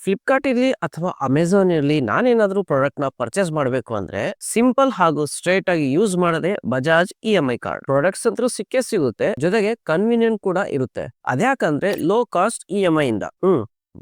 ಫ್ಲಿಪ್ಕಾರ್ಟ್ ಇರಲಿ ಅಥವಾ ಅಮೆಝಾನ್ ಇರಲಿ ನಾನೇನಾದ್ರೂ ಪ್ರಾಡಕ್ಟ್ ನ ಪರ್ಚೇಸ್ ಮಾಡಬೇಕು ಅಂದ್ರೆ ಸಿಂಪಲ್ ಹಾಗೂ ಸ್ಟ್ರೇಟ್ ಆಗಿ ಯೂಸ್ ಮಾಡದೆ ಬಜಾಜ್ EMI ಕಾರ್ಡ್ ಪ್ರಾಡಕ್ಟ್ಸ್ ಅಂತೂ ಸಿಕ್ಕೇ ಸಿಗುತ್ತೆ, ಜೊತೆಗೆ ಕನ್ವೀನಿಯಂಟ್ ಕೂಡ ಇರುತ್ತೆ. ಅದ್ಯಾಕಂದ್ರೆ ಲೋ ಕಾಸ್ಟ್ EMI ಇಂದ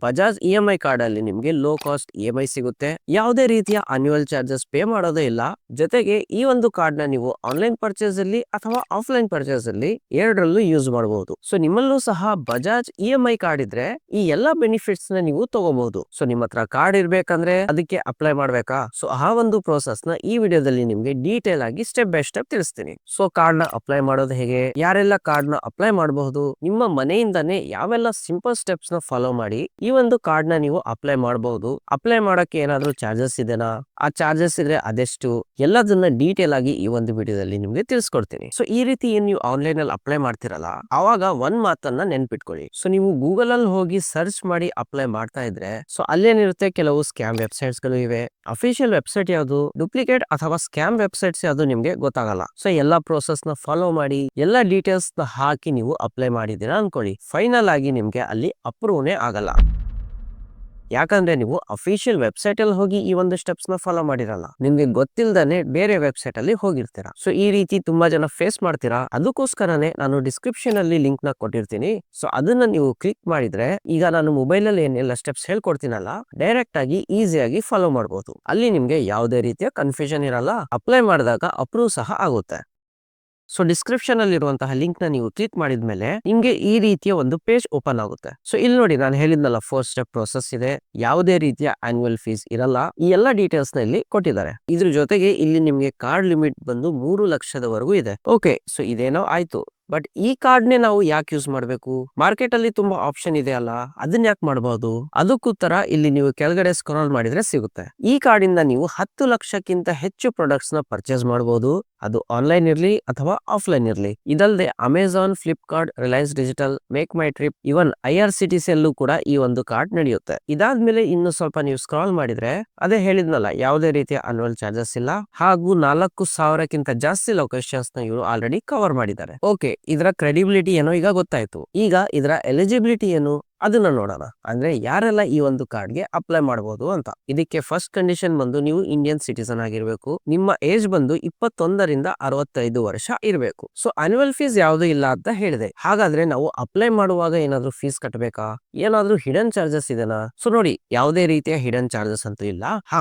ಬಜಾಜ್ EMI ಕಾರ್ಡ್ ಅಲ್ಲಿ ನಿಮ್ಗೆ ಲೋ ಕಾಸ್ಟ್ EMI ಸಿಗುತ್ತೆ. ಯಾವುದೇ ರೀತಿಯ ಅನ್ಯುವಲ್ ಚಾರ್ಜಸ್ ಪೇ ಮಾಡೋದೇ ಇಲ್ಲ. ಜೊತೆಗೆ ಈ ಒಂದು ಕಾರ್ಡ್ ನ ನೀವು ಆನ್ಲೈನ್ ಪರ್ಚೇಸ್ ಅಲ್ಲಿ ಅಥವಾ ಆಫ್ಲೈನ್ ಪರ್ಚೇಸ್ ಅಲ್ಲಿ ಎರಡರಲ್ಲೂ ಯೂಸ್ ಮಾಡಬಹುದು. ಸೊ ನಿಮ್ಮಲ್ಲೂ ಸಹ ಬಜಾಜ್ EMI ಕಾರ್ಡ್ ಇದ್ರೆ ಈ ಎಲ್ಲಾ ಬೆನಿಫಿಟ್ಸ್ ನ ನೀವು ತಗೋಬಹುದು. ಸೊ ನಿಮ್ಮ ಹತ್ರ ಕಾರ್ಡ್ ಇರ್ಬೇಕಂದ್ರೆ ಅದಕ್ಕೆ ಅಪ್ಲೈ ಮಾಡ್ಬೇಕಾ? ಸೊ ಆ ಒಂದು ಪ್ರೋಸೆಸ್ ನ ಈ ವಿಡಿಯೋದಲ್ಲಿ ನಿಮ್ಗೆ ಡೀಟೇಲ್ ಆಗಿ ಸ್ಟೆಪ್ ಬೈ ಸ್ಟೆಪ್ ತಿಳಿಸ್ತೀನಿ. ಸೊ ಕಾರ್ಡ್ ನ ಅಪ್ಲೈ ಮಾಡೋದು ಹೇಗೆ, ಯಾರೆಲ್ಲ ಕಾರ್ಡ್ ನ ಅಪ್ಲೈ ಮಾಡಬಹುದು, ನಿಮ್ಮ ಮನೆಯಿಂದಾನೇ ಯಾವೆಲ್ಲ ಸಿಂಪಲ್ ಸ್ಟೆಪ್ಸ್ ನ ಫಾಲೋ ಮಾಡಿ ಈ ಒಂದು ಕಾರ್ಡ್ ನ ನೀವು ಅಪ್ಲೈ ಮಾಡಬಹುದು. ಅಪ್ಲೈ ಮಾಡಕ್ಕೆ ಏನಾದ್ರೂ ಚಾರ್ಜಸ್ ಇದೆನಾ, ಆ ಚಾರ್ಜಸ್ ಇದ್ರೆ ಅದೆಷ್ಟು, ಎಲ್ಲದನ್ನ ಡೀಟೇಲ್ ಆಗಿ ಈ ಒಂದು ವಿಡಿಯೋದಲ್ಲಿ ನಿಮ್ಗೆ ತಿಳಿಸ್ಕೊಡ್ತೀನಿ. ಸೊ ಈ ರೀತಿ ಏನ್ ನೀವು ಆನ್ಲೈನ್ ಅಲ್ಲಿ ಅಪ್ಲೈ ಮಾಡ್ತಿರಲ್ಲ, ಅವಾಗ ಒಂದ್ ಮಾತನ್ನ ನೆನ್ಪಿಟ್ಕೊಳ್ಳಿ. ಸೊ ನೀವು ಗೂಗಲ್ ಅಲ್ಲಿ ಹೋಗಿ ಸರ್ಚ್ ಮಾಡಿ ಅಪ್ಲೈ ಮಾಡ್ತಾ ಇದ್ರೆ ಸೊ ಅಲ್ಲೇನಿರುತ್ತೆ, ಕೆಲವು ಸ್ಕ್ಯಾಮ್ ವೆಬ್ಸೈಟ್ಸ್ ಗಳು ಇವೆ. ಅಫಿಷಿಯಲ್ ವೆಬ್ಸೈಟ್ ಯಾವುದು, ಡೂಪ್ಲಿಕೇಟ್ ಅಥವಾ ಸ್ಕ್ಯಾಮ್ ವೆಬ್ಸೈಟ್ಸ್ ಯಾವುದು ನಿಮ್ಗೆ ಗೊತ್ತಾಗಲ್ಲ. ಸೊ ಎಲ್ಲಾ ಪ್ರೋಸೆಸ್ ನ ಫಾಲೋ ಮಾಡಿ ಎಲ್ಲಾ ಡೀಟೇಲ್ಸ್ ನ ಹಾಕಿ ನೀವು ಅಪ್ಲೈ ಮಾಡಿದೀರಾ ಅನ್ಕೊಳ್ಳಿ, ಫೈನಲ್ ಆಗಿ ನಿಮ್ಗೆ ಅಲ್ಲಿ ಅಪ್ರೂವ್ನೇ ಆಗಲ್ಲ. ಯಾಕಂದ್ರೆ ನೀವು ಅಫಿಷಿಯಲ್ ವೆಬ್ಸೈಟ್ ಅಲ್ಲಿ ಹೋಗಿ ಈ ಒಂದು ಸ್ಟೆಪ್ಸ್ ನ ಫಾಲೋ ಮಾಡಿರಲ್ಲ, ನಿಮ್ಗೆ ಗೊತ್ತಿಲ್ಲದಾನೆ ಬೇರೆ ವೆಬ್ಸೈಟ್ ಅಲ್ಲಿ ಹೋಗಿರ್ತೀರಾ. ಸೊ ಈ ರೀತಿ ತುಂಬಾ ಜನ ಫೇಸ್ ಮಾಡ್ತೀರಾ. ಅದಕ್ಕೋಸ್ಕರನೇ ನಾನು ಡಿಸ್ಕ್ರಿಪ್ಷನ್ ಅಲ್ಲಿ ಲಿಂಕ್ ನ ಕೊಟ್ಟಿರ್ತೀನಿ. ಸೊ ಅದನ್ನ ನೀವು ಕ್ಲಿಕ್ ಮಾಡಿದ್ರೆ ಈಗ ನಾನು ಮೊಬೈಲ್ ಅಲ್ಲಿ ಏನೆಲ್ಲ ಸ್ಟೆಪ್ಸ್ ಹೇಳ್ಕೊಡ್ತೀನಲ್ಲ, ಡೈರೆಕ್ಟ್ ಆಗಿ ಈಸಿಯಾಗಿ ಫಾಲೋ ಮಾಡಬಹುದು. ಅಲ್ಲಿ ನಿಮ್ಗೆ ಯಾವುದೇ ರೀತಿಯ ಕನ್ಫ್ಯೂಷನ್ ಇರಲ್ಲ. ಅಪ್ಲೈ ಮಾಡಿದಾಗ ಅಪ್ರೂವ್ ಸಹ ಆಗುತ್ತೆ. ಸೊ ಡಿಸ್ಕ್ರಿಪ್ಷನ್ ಅಲ್ಲಿ ಇರುವಂತಹ ಲಿಂಕ್ ನ ನೀವು ಕ್ಲಿಕ್ ಮಾಡಿದ್ಮೇಲೆ ನಿಮ್ಗೆ ಈ ರೀತಿಯ ಒಂದು ಪೇಜ್ ಓಪನ್ ಆಗುತ್ತೆ. ಸೊ ಇಲ್ಲಿ ನೋಡಿ, ನಾನು ಹೇಳಿದ್ನಲ್ಲ 4 ಸ್ಟೆಪ್ ಪ್ರೋಸೆಸ್ ಇದೆ. ಯಾವುದೇ ರೀತಿಯ ಆನ್ಯುವಲ್ ಫೀಸ್ ಇರಲ್ಲ. ಈ ಎಲ್ಲಾ ಡೀಟೇಲ್ಸ್ ನ ಇಲ್ಲಿ ಕೊಟ್ಟಿದ್ದಾರೆ. ಇದ್ರ ಜೊತೆಗೆ ಇಲ್ಲಿ ನಿಮ್ಗೆ ಕಾರ್ಡ್ ಲಿಮಿಟ್ ಬಂದು 3 ಲಕ್ಷದವರೆಗೂ ಇದೆ. ಓಕೆ, ಸೊ ಇದೇನೋ ಆಯ್ತು. ಬಟ್ ಈ ಕಾರ್ಡ್ ನೇ ನಾವು ಯಾಕೆ ಯೂಸ್ ಮಾಡಬೇಕು? ಮಾರ್ಕೆಟ್ ಅಲ್ಲಿ ತುಂಬಾ ಆಪ್ಷನ್ ಇದೆ ಅಲ್ಲ, ಅದನ್ನ ಯಾಕೆ ಮಾಡಬಹುದು? ಅದಕ್ಕೂತ್ತರ ಇಲ್ಲಿ ನೀವು ಕೆಳಗಡೆ ಸ್ಕ್ರಾಲ್ ಮಾಡಿದ್ರೆ ಸಿಗುತ್ತೆ. ಈ ಕಾರ್ಡ್ ಇಂದ ನೀವು 10 ಲಕ್ಷಕ್ಕಿಂತ ಹೆಚ್ಚು ಪ್ರಾಡಕ್ಟ್ಸ್ ನ ಪರ್ಚೇಸ್ ಮಾಡಬಹುದು. ಅದು ಆನ್ಲೈನ್ ಇರ್ಲಿ ಅಥವಾ ಆಫ್ಲೈನ್ ಇರ್ಲಿ. ಇದಲ್ಲದೆ Amazon, Flipkart, Reliance digital, make my trip, even IRCTC ಅಲ್ಲೂ ಕೂಡ ಈ ಒಂದು ಕಾರ್ಡ್ ನಡೆಯುತ್ತೆ. ಇದಾದ್ಮೇಲೆ ಇನ್ನು ಸ್ವಲ್ಪ ನೀವು ಸ್ಕ್ರಾಲ್ ಮಾಡಿದ್ರೆ ಅದೇ ಹೇಳಿದ್ನಲ್ಲ, ಯಾವುದೇ ರೀತಿಯ ಅನ್ಯುವಲ್ ಚಾರ್ಜಸ್ ಇಲ್ಲ, ಹಾಗೂ 4,000ಕ್ಕಿಂತ ಜಾಸ್ತಿ ಲೊಕೇಶನ್ಸ್ ನ ಇವರು ಆಲ್ರೆಡಿ ಕವರ್ ಮಾಡಿದ್ದಾರೆ. ಓಕೆ, ಇದರ ಕ್ರೆಡಿಬಿಲಿಟಿ ಏನೋ ಈಗ ಗೊತ್ತಾಯ್ತು. ಈಗ ಇದರ ಎಲಿಜಿಬಿಲಿಟಿ ಏನು ಅದನ್ನ ನೋಡೋಣ. ಅಂದ್ರೆ ಯಾರೆಲ್ಲ ಈ ಒಂದು ಕಾರ್ಡ್ ಗೆ ಅಪ್ಲೈ ಮಾಡಬಹುದು ಅಂತ. ಇದಕ್ಕೆ ಫಸ್ಟ್ ಕಂಡೀಷನ್ ಬಂದು ನೀವು ಇಂಡಿಯನ್ ಸಿಟಿಸನ್ ಆಗಿರ್ಬೇಕು. ನಿಮ್ಮ ಏಜ್ ಬಂದು 21ರಿಂದ 65 ವರ್ಷ ಇರಬೇಕು. ಸೊ ಅನ್ಯುವಲ್ ಫೀಸ್ ಯಾವುದು ಇಲ್ಲ ಅಂತ ಹೇಳಿದೆ. ಹಾಗಾದ್ರೆ ನಾವು ಅಪ್ಲೈ ಮಾಡುವಾಗ ಏನಾದ್ರೂ ಫೀಸ್ ಕಟ್ಟಬೇಕಾ, ಏನಾದ್ರೂ ಹಿಡನ್ ಚಾರ್ಜಸ್ ಇದೆನಾ? ಸೊ ನೋಡಿ, ಯಾವುದೇ ರೀತಿಯ ಹಿಡನ್ ಚಾರ್ಜಸ್ ಅಂತೂ ಇಲ್ಲ.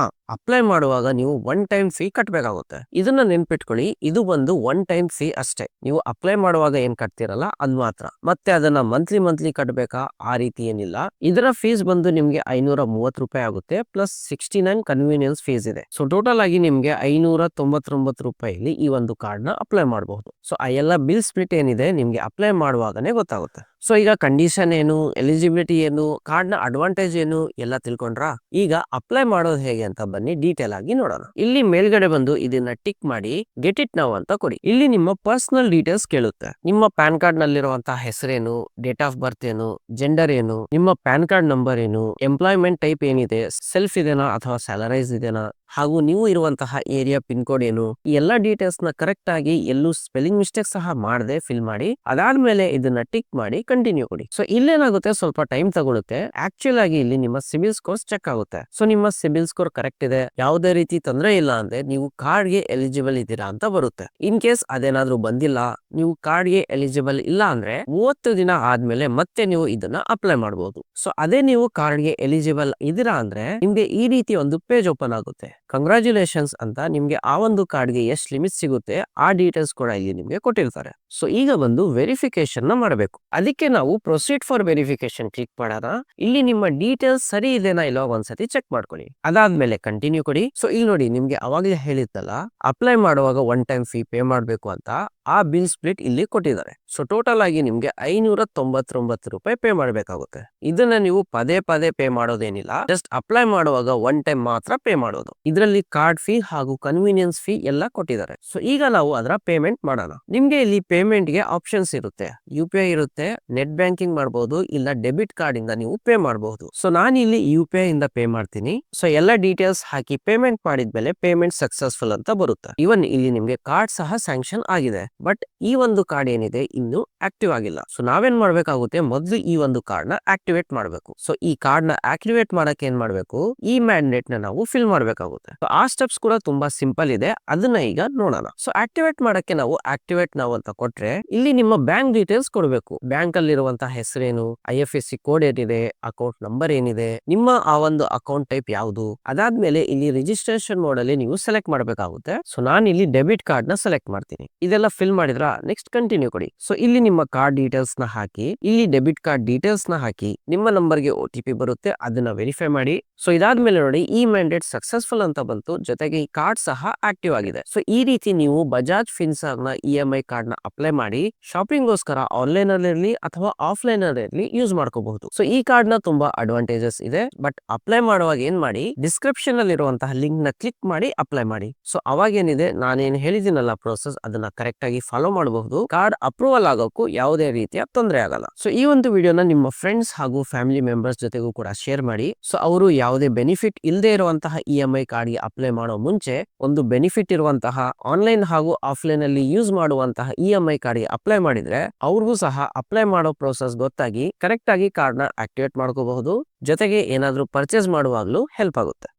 ಅಪ್ಲೈ ಮಾಡುವಾಗ ನೀವು ಒನ್ ಟೈಮ್ ಫೀ ಕಟ್ಟಬೇಕಾಗುತ್ತೆ. ಇದನ್ನ ನೆನ್ಪಿಟ್ಕೊಳ್ಳಿ, ಇದು ಬಂದು ಒನ್ ಟೈಮ್ ಫೀ ಅಷ್ಟೇ. ನೀವು ಅಪ್ಲೈ ಮಾಡುವಾಗ ಏನ್ ಕಟ್ತಿರಲ್ಲ ಅದ್ ಮಾತ್ರ. ಮತ್ತೆ ಅದನ್ನ ಮಂತ್ಲಿ ಕಟ್ಟಬೇಕಾ? ಆ ರೀತಿ ಏನಿಲ್ಲ. ಇದರ ಫೀಸ್ ಬಂದು ನಿಮ್ಗೆ 530 ರೂಪಾಯಿ ಆಗುತ್ತೆ, ಪ್ಲಸ್ 69 ಕನ್ವೀನಿಯನ್ಸ್ ಫೀಸ್ ಇದೆ. ಸೊ ಟೋಟಲ್ ಆಗಿ ನಿಮ್ಗೆ 599 ರೂಪಾಯಿಲಿ ಈ ಒಂದು ಕಾರ್ಡ್ ನ ಅಪ್ಲೈ ಮಾಡಬಹುದು. ಸೊ ಆ ಎಲ್ಲ ಬಿಲ್ ಸ್ಪ್ಲಿಟ್ ಏನಿದೆ ನಿಮ್ಗೆ ಅಪ್ಲೈ ಮಾಡುವಾಗನೇ ಗೊತ್ತಾಗುತ್ತೆ. ಸೊ ಈಗ ಕಂಡೀಷನ್ ಏನು, ಎಲಿಜಿಬಿಲಿಟಿ ಏನು, ಕಾರ್ಡ್ ನ ಅಡ್ವಾಂಟೇಜ್ ಏನು ಎಲ್ಲ ತಿಳ್ಕೊಂಡ್ರಾ? ಈಗ ಅಪ್ಲೈ ಮಾಡೋದು ಹೇಗೆ ಅಂತ ಬನ್ನಿ ಡೀಟೇಲ್ ಆಗಿ ನೋಡೋಣ. ಇಲ್ಲಿ ಮೇಲ್ಗಡೆ ಬಂದು ಇದನ್ನ ಟಿಕ್ ಮಾಡಿ ಗೆಟ್ ಇಟ್ ನೌ ಅಂತ ಕೊಡಿ. ಇಲ್ಲಿ ನಿಮ್ಮ ಪರ್ಸನಲ್ ಡೀಟೇಲ್ಸ್ ಕೇಳುತ್ತೆ. ನಿಮ್ಮ ಪ್ಯಾನ್ ಕಾರ್ಡ್ ನಲ್ಲಿರುವಂತಹ ಹೆಸರೇನು, ಡೇಟ್ ಆಫ್ ಬರ್ತ್ ಏನು, ಜೆಂಡರ್ ಏನು, ನಿಮ್ಮ ಪ್ಯಾನ್ ಕಾರ್ಡ್ ನಂಬರ್ ಏನು, ಎಂಪ್ಲಾಯ್ಮೆಂಟ್ ಟೈಪ್ ಏನಿದೆ, ಸೆಲ್ಫ್ ಇದೆನಾ ಅಥವಾ ಸ್ಯಾಲರೈಸ್ ಇದೆನಾ, ಹಾಗೂ ನೀವು ಇರುವಂತಹ ಏರಿಯಾ ಪಿನ್ ಕೋಡ್ ಏನು, ಈ ಎಲ್ಲಾ ಡೀಟೇಲ್ಸ್ ನ ಕರೆಕ್ಟ್ ಆಗಿ ಎಲ್ಲೂ ಸ್ಪೆಲ್ಲಿಂಗ್ ಮಿಸ್ಟೇಕ್ ಸಹ ಮಾಡದೆ ಫಿಲ್ ಮಾಡಿ. ಅದಾದ್ಮೇಲೆ ಇದನ್ನ ಟಿಕ್ ಮಾಡಿ ಕಂಟಿನ್ಯೂ ಕೊಡಿ. ಸೊ ಇಲ್ಲೇನಾಗುತ್ತೆ, ಸ್ವಲ್ಪ ಟೈಮ್ ತಗೊಳುತ್ತೆ. ಆಕ್ಚುಲ್ ಆಗಿ ಇಲ್ಲಿ ನಿಮ್ಮ ಸಿಬಿಲ್ ಸ್ಕೋರ್ ಚೆಕ್ ಆಗುತ್ತೆ. ಸೊ ನಿಮ್ಮ ಸಿಬಿಲ್ ಸ್ಕೋರ್ ಕರೆಕ್ಟ್ ಇದೆ, ಯಾವುದೇ ರೀತಿ ತೊಂದರೆ ಇಲ್ಲ ಅಂದ್ರೆ ನೀವು ಕಾರ್ಡ್ ಗೆ ಎಲಿಜಿಬಲ್ ಇದ್ದೀರಾ ಅಂತ ಬರುತ್ತೆ. ಇನ್ ಕೇಸ್ ಅದೇನಾದ್ರೂ ಬಂದಿಲ್ಲ, ನೀವು ಕಾರ್ಡ್ ಗೆ ಎಲಿಜಿಬಲ್ ಇಲ್ಲ ಅಂದ್ರೆ 30 ದಿನ ಆದ್ಮೇಲೆ ಮತ್ತೆ ನೀವು ಇದನ್ನ ಅಪ್ಲೈ ಮಾಡಬಹುದು. ಸೊ ಅದೇ ನೀವು ಕಾರ್ಡ್ ಗೆ ಎಲಿಜಿಬಲ್ ಇದ್ದೀರಾ ಅಂದ್ರೆ ನಿಮ್ಗೆ ಈ ರೀತಿ ಒಂದು ಪೇಜ್ ಓಪನ್ ಆಗುತ್ತೆ. ಕಂಗ್ರಾಚುಲೇಷನ್ಸ್ ಅಂತ ನಿಮ್ಗೆ ಆ ಒಂದು ಕಾರ್ಡ್ ಗೆ ಎಷ್ಟು ಲಿಮಿಟ್ ಸಿಗುತ್ತೆ ಆ ಡೀಟೇಲ್ಸ್ ಕೂಡ ಇಲ್ಲಿ ನಿಮ್ಗೆ ಕೊಟ್ಟಿರ್ತಾರೆ. ಸೊ ಈಗ ಬಂದು ವೆರಿಫಿಕೇಶನ್ ನ ಮಾಡಬೇಕು. ಅದಕ್ಕೆ ನಾವು ಪ್ರೊಸೀಡ್ ಫಾರ್ ವೆರಿಫಿಕೇಶನ್ ಕ್ಲಿಕ್ ಮಾಡೋಣ. ಇಲ್ಲಿ ನಿಮ್ಮ ಡೀಟೇಲ್ಸ್ ಸರಿ ಇದೆನಾ ಇಲ್ಲ ಒಂದ್ಸತಿ ಚೆಕ್ ಮಾಡ್ಕೊಳ್ಳಿ. ಅದಾದ್ಮೇಲೆ ಕಂಟಿನ್ಯೂ ಕೊಡಿ. ಸೊ ಇಲ್ಲಿ ನೋಡಿ, ನಿಮ್ಗೆ ಅವಾಗಲೇ ಹೇಳಿತ್ತಲ್ಲ ಅಪ್ಲೈ ಮಾಡುವಾಗ ಒನ್ ಟೈಮ್ ಫೀ ಪೇ ಮಾಡಬೇಕು ಅಂತ, ಆ ಬಿಲ್ ಸ್ಪ್ಲಿಟ್ ಇಲ್ಲಿ ಕೊಟ್ಟಿದ್ದಾರೆ. ಸೊ ಟೋಟಲ್ ಆಗಿ ನಿಮ್ಗೆ 599 ರೂಪಾಯಿ ಪೇ ಮಾಡಬೇಕಾಗುತ್ತೆ. ಇದನ್ನ ನೀವು ಪದೇ ಪೇ ಮಾಡೋದೇನಿಲ್ಲ, ಜಸ್ಟ್ ಅಪ್ಲೈ ಮಾಡುವಾಗ ಒನ್ ಟೈಮ್ ಮಾತ್ರ ಪೇ ಮಾಡೋದು. ಇದರಲ್ಲಿ ಕಾರ್ಡ್ ಫೀ ಹಾಗೂ ಕನ್ವೀನಿಯನ್ಸ್ ಫೀ ಎಲ್ಲ ಕೊಟ್ಟಿದ್ದಾರೆ. ಸೊ ಈಗ ನಾವು ಅದರ ಪೇಮೆಂಟ್ ಮಾಡೋಣ. ನಿಮ್ಗೆ ಇಲ್ಲಿ ಪೇಮೆಂಟ್ ಗೆ ಆಪ್ಷನ್ಸ್ ಇರುತ್ತೆ. UPI ಇರುತ್ತೆ, ನೆಟ್ ಬ್ಯಾಂಕಿಂಗ್ ಮಾಡಬಹುದು, ಇಲ್ಲ ಡೆಬಿಟ್ ಕಾರ್ಡ್ ಇಂದ ನೀವು ಪೇ ಮಾಡಬಹುದು. ಸೊ ನಾನು ಇಲ್ಲಿ UPI ಇಂದ ಪೇ ಮಾಡ್ತೀನಿ. ಸೊ ಎಲ್ಲ ಡೀಟೇಲ್ಸ್ ಹಾಕಿ ಪೇಮೆಂಟ್ ಮಾಡಿದ್ಮೇಲೆ ಪೇಮೆಂಟ್ ಸಕ್ಸಸ್ಫುಲ್ ಅಂತ ಬರುತ್ತೆ. ಇವನ್ ಇಲ್ಲಿ ನಿಮ್ಗೆ ಕಾರ್ಡ್ ಸಹ ಸ್ಯಾಂಕ್ಷನ್ ಆಗಿದೆ. ಬಟ್ ಈ ಒಂದು ಕಾರ್ಡ್ ಏನಿದೆ ಇನ್ನು ಆಕ್ಟಿವ್ ಆಗಿಲ್ಲ. ಸೊ ನಾವೇನ್ ಮಾಡ್ಬೇಕಾಗುತ್ತೆ, ಮೊದಲು ಈ ಒಂದು ಕಾರ್ಡ್ ನ ಆಕ್ಟಿವೇಟ್ ಮಾಡಬೇಕು. ಸೊ ಈ ಕಾರ್ಡ್ ನ ಆಕ್ಟಿವೇಟ್ ಮಾಡಕ್ಕೆ ಏನ್ ಮಾಡ್ಬೇಕು, ಈ ಮ್ಯಾಂಡೇಟ್ ನ ನಾವು ಫಿಲ್ ಮಾಡ್ಬೇಕಾಗುತ್ತೆ. ಸೊ ಆ ಸ್ಟೆಪ್ಸ್ ಕೂಡ ತುಂಬಾ ಸಿಂಪಲ್ ಇದೆ, ಅದನ್ನ ಈಗ ನೋಡೋಣ. ಸೊ ಆಕ್ಟಿವೇಟ್ ಮಾಡಕ್ಕೆ ನಾವು ಆಕ್ಟಿವೇಟ್ ನಾವು ಅಂತ ಕೊಟ್ರೆ ಇಲ್ಲಿ ನಿಮ್ಮ ಬ್ಯಾಂಕ್ ಡೀಟೇಲ್ಸ್ ಕೊಡಬೇಕು. ಬ್ಯಾಂಕ್ ಅಲ್ಲಿ ಇರುವಂತಹ ಹೆಸರೇನು, IFSC ಕೋಡ್ ಏನಿದೆ, ಅಕೌಂಟ್ ನಂಬರ್ ಏನಿದೆ, ನಿಮ್ಮ ಆ ಒಂದು ಅಕೌಂಟ್ ಟೈಪ್ ಯಾವುದು. ಅದಾದ್ಮೇಲೆ ಇಲ್ಲಿ ರಿಜಿಸ್ಟ್ರೇಷನ್ ಮೋಡ್ ಅಲ್ಲಿ ನೀವು ಸೆಲೆಕ್ಟ್ ಮಾಡಬೇಕಾಗುತ್ತೆ. ಸೊ ನಾನು ಇಲ್ಲಿ ಡೆಬಿಟ್ ಕಾರ್ಡ್ ನ ಸೆಲೆಕ್ಟ್ ಮಾಡ್ತೀನಿ. ಇದೆಲ್ಲ ಫಿಲ್ ಮಾಡಿದ್ರ ನೆಕ್ಸ್ಟ್ ಕಂಟಿನ್ಯೂ ಕೊಡಿ. ಸೊ ಇಲ್ಲಿ ನಿಮ್ಮ ಕಾರ್ಡ್ ಡೀಟೇಲ್ಸ್ ನ ಹಾಕಿ, ಇಲ್ಲಿ ಡೆಬಿಟ್ ಕಾರ್ಡ್ ಡೀಟೇಲ್ಸ್ ನ ಹಾಕಿ, ನಿಮ್ಮ ನಂಬರ್ಗೆ OTP ಬರುತ್ತೆ, ಅದನ್ನ ವೆರಿಫೈ ಮಾಡಿ. ಸೊ ಇದಾದ್ಮೇಲೆ ನೋಡಿ ಈ ಮ್ಯಾಂಡೇಟ್ ಸಕ್ಸಸ್ಫುಲ್ ಅಂತ ಬಂತು, ಜೊತೆಗೆ ಈ ಕಾರ್ಡ್ ಸಹ ಆಕ್ಟಿವ್ ಆಗಿದೆ. ಸೊ ಈ ರೀತಿ ನೀವು ಬಜಾಜ್ ಫಿನ್ಸರ್ವ್ ನ EMI ಕಾರ್ಡ್ ನ ಅಪ್ಲೈ ಮಾಡಿ ಶಾಪಿಂಗ್ ಗೋಸ್ಕರ ಆನ್ಲೈನ್ ಅಲ್ಲಿ ಇರಲಿ ಅಥವಾ ಆಫ್ಲೈನ್ ಅಲ್ಲಿ ಇರಲಿ ಯೂಸ್ ಮಾಡ್ಕೋಬಹುದು. ಸೊ ಈ ಕಾರ್ಡ್ ನ ತುಂಬಾ ಅಡ್ವಾಂಟೇಜಸ್ ಇದೆ, ಬಟ್ ಅಪ್ಲೈ ಮಾಡುವಾಗ ಏನ್ ಮಾಡಿ, ಡಿಸ್ಕ್ರಿಪ್ಷನ್ ಅಲ್ಲಿ ಇರುವಂತಹ ಲಿಂಕ್ ನ ಕ್ಲಿಕ್ ಮಾಡಿ ಅಪ್ಲೈ ಮಾಡಿ. ಸೊ ಅವಾಗ ಏನಿದೆ, ನಾನೇನು ಹೇಳಿದಿನಲ್ಲ ಪ್ರೋಸೆಸ್, ಅದನ್ನ ಕರೆಕ್ಟ್ ಆಗಿ ಫಾಲೋ ಮಾಡಬಹುದು. ಕಾರ್ಡ್ ಅಪ್ರೂವಲ್ ಆಗೋಕ್ಕೂ ಯಾವುದೇ ರೀತಿಯ ತೊಂದರೆ ಆಗಲ್ಲ. ಸೊ ಈ ಒಂದು ವಿಡಿಯೋನ ನಿಮ್ಮ ಫ್ರೆಂಡ್ಸ್ ಹಾಗೂ ಫ್ಯಾಮಿಲಿ ಮೆಂಬರ್ಸ್ ಜೊತೆಗೂ ಕೂಡ ಶೇರ್ ಮಾಡಿ. ಸೊ ಅವರು ಯಾವುದೇ ಬೆನಿಫಿಟ್ ಇಲ್ಲದೆ ಇರುವಂತಹ EMI ಕಾರ್ಡ್ ಗೆ ಅಪ್ಲೈ ಮಾಡೋ ಮುಂಚೆ ಒಂದು ಬೆನಿಫಿಟ್ ಇರುವಂತಹ ಆನ್ಲೈನ್ ಹಾಗೂ ಆಫ್ಲೈನ್ ಅಲ್ಲಿ ಯೂಸ್ ಮಾಡುವಂತಹ EMI ಕಾರ್ಡ್ ಗೆ ಅಪ್ಲೈ ಮಾಡಿದ್ರೆ ಅವ್ರಿಗೂ ಸಹ ಅಪ್ಲೈ ಮಾಡೋ ಪ್ರೋಸೆಸ್ ಗೊತ್ತಾಗಿ ಕರೆಕ್ಟ್ ಆಗಿ ಕಾರ್ಡ್ ನ ಆಕ್ಟಿವೇಟ್ ಮಾಡ್ಕೋಬಹುದು. ಜೊತೆಗೆ ಏನಾದ್ರೂ ಪರ್ಚೇಸ್ ಮಾಡುವಾಗ್ಲೂ ಹೆಲ್ಪ್ ಆಗುತ್ತೆ.